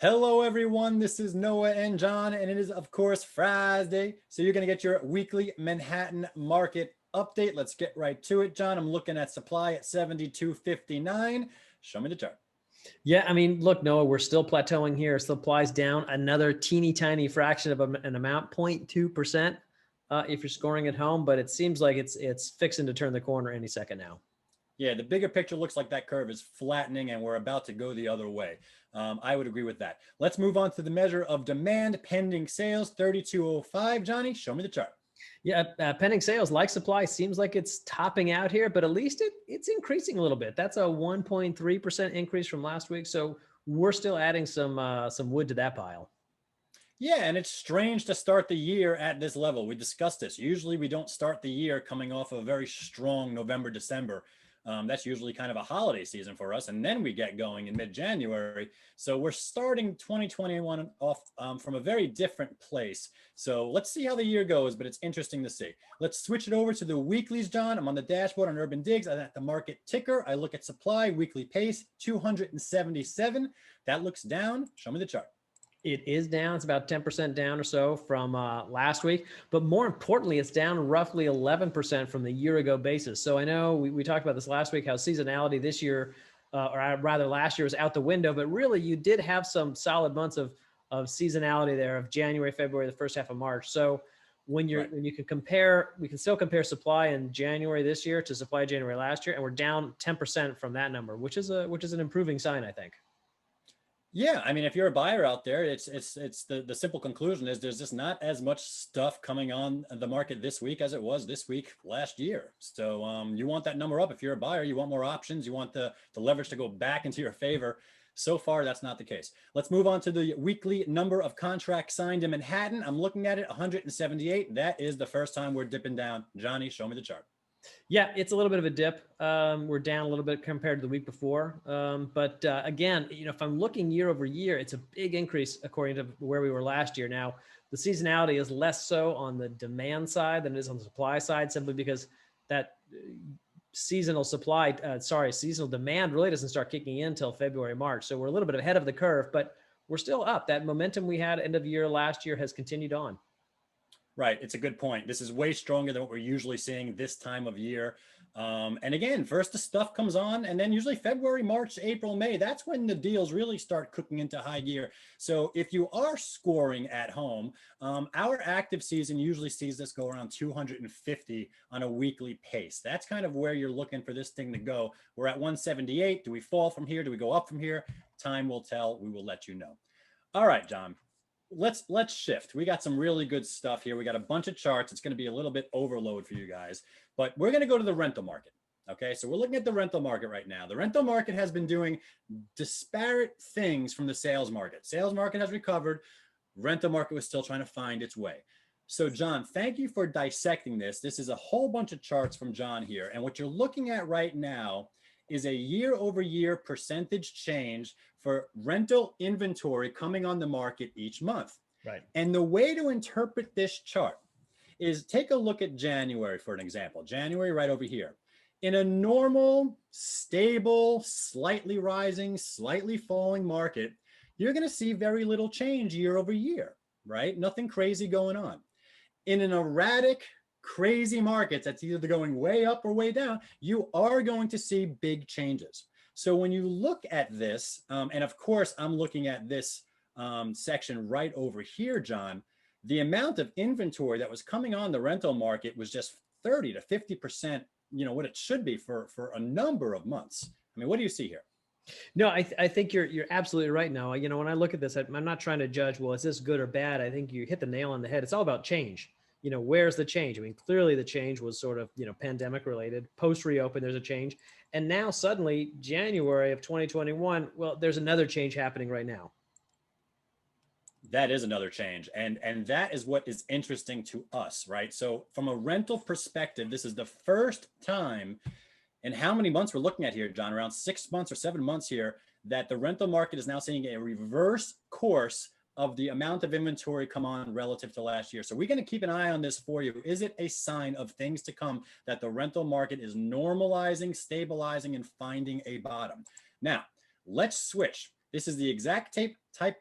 Hello, everyone. This is Noah and John, and it is, of course, Friday. So you're going to get your weekly Manhattan market update. Let's get right to it, John. I'm looking at supply at 72.59. Show me the chart. Yeah, I mean, look, Noah, we're still plateauing here. Supply's down another teeny tiny fraction of an amount, 0.2%, if you're scoring at home. But it seems like it's fixing to turn the corner any second now. Yeah, the bigger picture looks like that curve is flattening and we're about to go the other way. I would agree with that. Let's move on to the measure of demand pending sales, 3205. Johnny, show me the chart. Yeah, pending sales, like supply, seems like it's topping out here, but at least it's increasing a little bit. That's a 1.3% increase from last week. So we're still adding some wood to that pile. Yeah, and it's strange to start the year at this level. We discussed this. Usually we don't start the year coming off of a very strong November, December. That's usually kind of a holiday season for us. And then we get going in mid-January. So we're starting 2021 off from a very different place. So let's see how the year goes, but it's interesting to see. Let's switch it over to the weeklies, John. I'm on the dashboard on UrbanDigs. I'm at the market ticker. I look at supply, weekly pace, 277. That looks down. Show me the chart. It is down. It's about 10% down or so from last week. But more importantly, it's down roughly 11% from the year ago basis. So I know we talked about this last week, how seasonality this year, or rather last year, was out the window. But really, you did have some solid months of seasonality there of January, February, the first half of March. So when you can compare, we can still compare supply in January this year to supply January last year, and we're down 10% from that number, which is an improving sign, I think. Yeah, I mean, if you're a buyer out there, it's the simple conclusion is there's just not as much stuff coming on the market this week as it was this week last year. So you want that number up if you're a buyer. You want more options. You want the leverage to go back into your favor. So far, that's not the case. Let's move on to the weekly number of contracts signed in Manhattan. I'm looking at it, 178. That is the first time we're dipping down. Johnny, show me the chart. Yeah, it's a little bit of a dip. We're down a little bit compared to the week before. But again, if I'm looking year over year, it's a big increase according to where we were last year. Now, the seasonality is less so on the demand side than it is on the supply side, simply because that seasonal demand really doesn't start kicking in until February, March. So we're a little bit ahead of the curve, but we're still up. That momentum we had end of year last year has continued on. Right. It's a good point. This is way stronger than what we're usually seeing this time of year. And again, first the stuff comes on, and then usually February, March, April, May, that's when the deals really start cooking into high gear. So if you are scoring at home, our active season usually sees this go around 250 on a weekly pace. That's kind of where you're looking for this thing to go. We're at 178. Do we fall from here? Do we go up from here? Time will tell. We will let you know. All right, John. Let's shift. We got some really good stuff here. We got a bunch of charts. It's going to be a little bit overload for you guys, but we're going to go to the rental market. Okay, so we're looking at the rental market right now. The rental market has been doing disparate things from the sales market. Sales market has recovered. Rental market was still trying to find its way. So John, thank you for dissecting this. This is a whole bunch of charts from John here. And what you're looking at right now is a year over year percentage change for rental inventory coming on the market each month. Right. And the way to interpret this chart is take a look at January, for an example. January right over here. In a normal, stable, slightly rising, slightly falling market, you're going to see very little change year over year, right? Nothing crazy going on. In an erratic, crazy markets that's either going way up or way down, you are going to see big changes. So when you look at this, and of course I'm looking at this section right over here, John, the amount of inventory that was coming on the rental market was just 30 to 50%, what it should be for a number of months. I mean, what do you see here? No, I think you're absolutely right now. When I look at this, I'm not trying to judge, well, is this good or bad? I think you hit the nail on the head. It's all about change. Where's the change? I mean, clearly the change was sort of, pandemic related. Post reopen, there's a change. And now suddenly January of 2021, well, there's another change happening right now. That is another change. And that is what is interesting to us, right? So from a rental perspective, this is the first time in how many months we're looking at here, John, around 6 months or 7 months here, that the rental market is now seeing a reverse course of the amount of inventory come on relative to last year. So we're going to keep an eye on this for you. Is it a sign of things to come that the rental market is normalizing, stabilizing, and finding a bottom? Now, let's switch. This is the exact type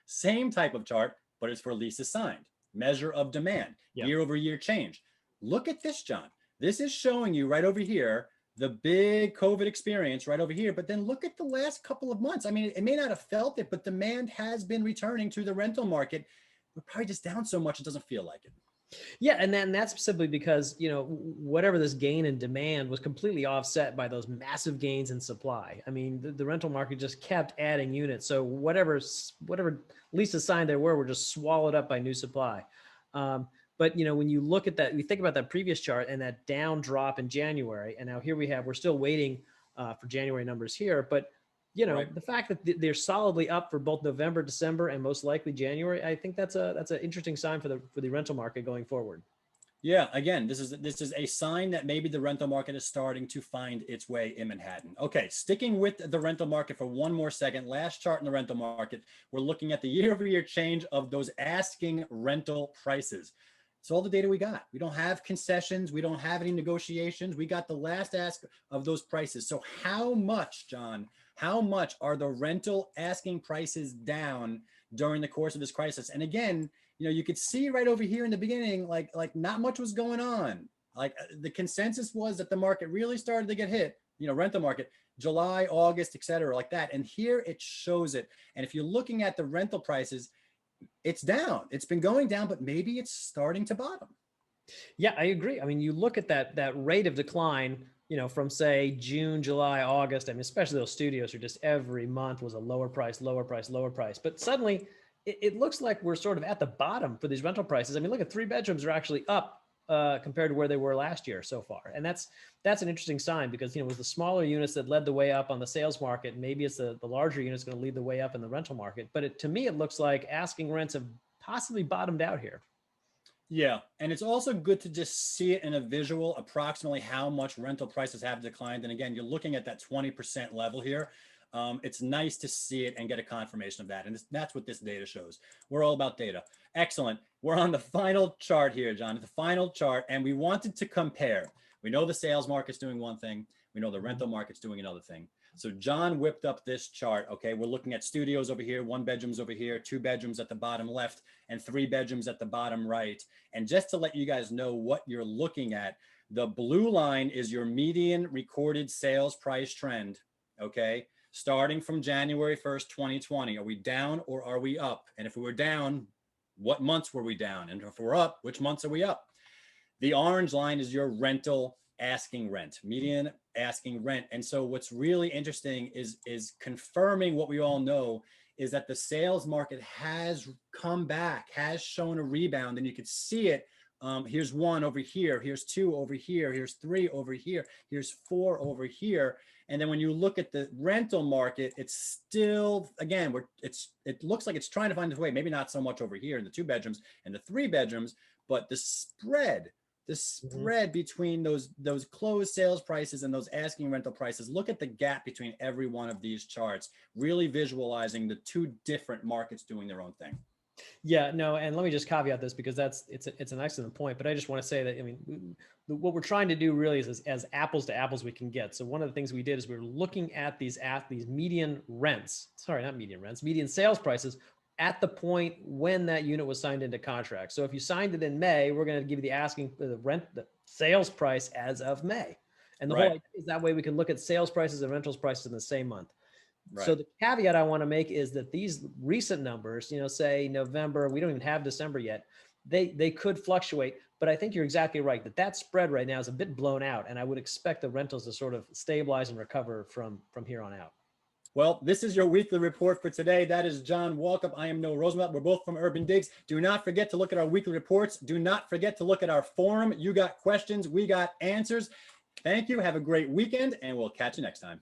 Same type of chart, but it's for leases signed. Measure of demand, Yeah. year over year change. Look at this, John. This is showing you right over here the big COVID experience right over here. But then look at the last couple of months. I mean, it may not have felt it, but demand has been returning to the rental market. We're probably just down so much it doesn't feel like it. Yeah, and then that's simply because, you know, whatever this gain in demand was completely offset by those massive gains in supply. I mean, the rental market just kept adding units. So whatever leases signed there were just swallowed up by new supply. But, you know, when you look at that, we think about that previous chart and that down drop in January, and now here we're still waiting for January numbers here, but you know, Right. the fact that they're solidly up for both November, December, and most likely January, I think that's an interesting sign for the rental market going forward. Yeah, again, this is a sign that maybe the rental market is starting to find its way in Manhattan. Okay, sticking with the rental market for one more second. Last chart in the rental market, we're looking at the year-over-year change of those asking rental prices. It's all the data we got. We don't have concessions. We don't have any negotiations. We got the last ask of those prices. So how much, John, how much are the rental asking prices down during the course of this crisis? And again, you know, you could see right over here in the beginning, like not much was going on. Like the consensus was that the market really started to get hit, you know, rental market, July, August, et cetera, like that. And here it shows it. And if you're looking at the rental prices, it's down. It's been going down, but maybe it's starting to bottom. Yeah, I agree. I mean, you look at that rate of decline, you know, from say June, July, August. I mean, especially those studios are just every month was a lower price, lower price, lower price. But suddenly it looks like we're sort of at the bottom for these rental prices. I mean, look at 3 bedrooms are actually up compared to where they were last year so far. And that's an interesting sign because, you know, it was the smaller units that led the way up on the sales market. Maybe it's the larger units going to lead the way up in the rental market. But to me, it looks like asking rents have possibly bottomed out here. Yeah, and it's also good to just see it in a visual, approximately how much rental prices have declined. And again, you're looking at that 20% level here. It's nice to see it and get a confirmation of that. And that's what this data shows. We're all about data. Excellent. We're on the final chart here, John, the final chart. And we wanted to compare. We know the sales market's doing one thing. We know the rental market's doing another thing. So John whipped up this chart. Okay, we're looking at studios over here, 1 bedrooms over here, 2 bedrooms at the bottom left, and 3 bedrooms at the bottom right. And just to let you guys know what you're looking at, the blue line is your median recorded sales price trend. Okay, starting from January 1st, 2020. Are we down or are we up? And if we were down, what months were we down? And if we're up, which months are we up? The orange line is your rental asking rent, median asking rent. And so what's really interesting is confirming what we all know is that the sales market has come back, has shown a rebound, and you could see it. Here's 1 over here, here's 2 over here, here's 3 over here, here's 4 over here. And then when you look at the rental market, it's still, again, it looks like it's trying to find its way, maybe not so much over here in the 2 bedrooms and the 3 bedrooms, but the spread between those closed sales prices and those asking rental prices, look at the gap between every one of these charts, really visualizing the 2 different markets doing their own thing. Yeah, no, and let me just caveat this because it's an excellent point. But I just want to say that, I mean, what we're trying to do really is as apples to apples we can get. So one of the things we did is we were looking at these median rents. Sorry, not median rents, median sales prices at the point when that unit was signed into contract. So if you signed it in May, we're going to give you the sales price as of May. And the whole idea is that way we can look at sales prices and rentals prices in the same month. Right. So the caveat I want to make is that these recent numbers, you know, say November, we don't even have December yet, they could fluctuate. But I think you're exactly right that spread right now is a bit blown out. And I would expect the rentals to sort of stabilize and recover from here on out. Well, this is your weekly report for today. That is John Walkup. I am Noah Rosenblatt. We're both from UrbanDigs. Do not forget to look at our weekly reports. Do not forget to look at our forum. You got questions, we got answers. Thank you. Have a great weekend, and we'll catch you next time.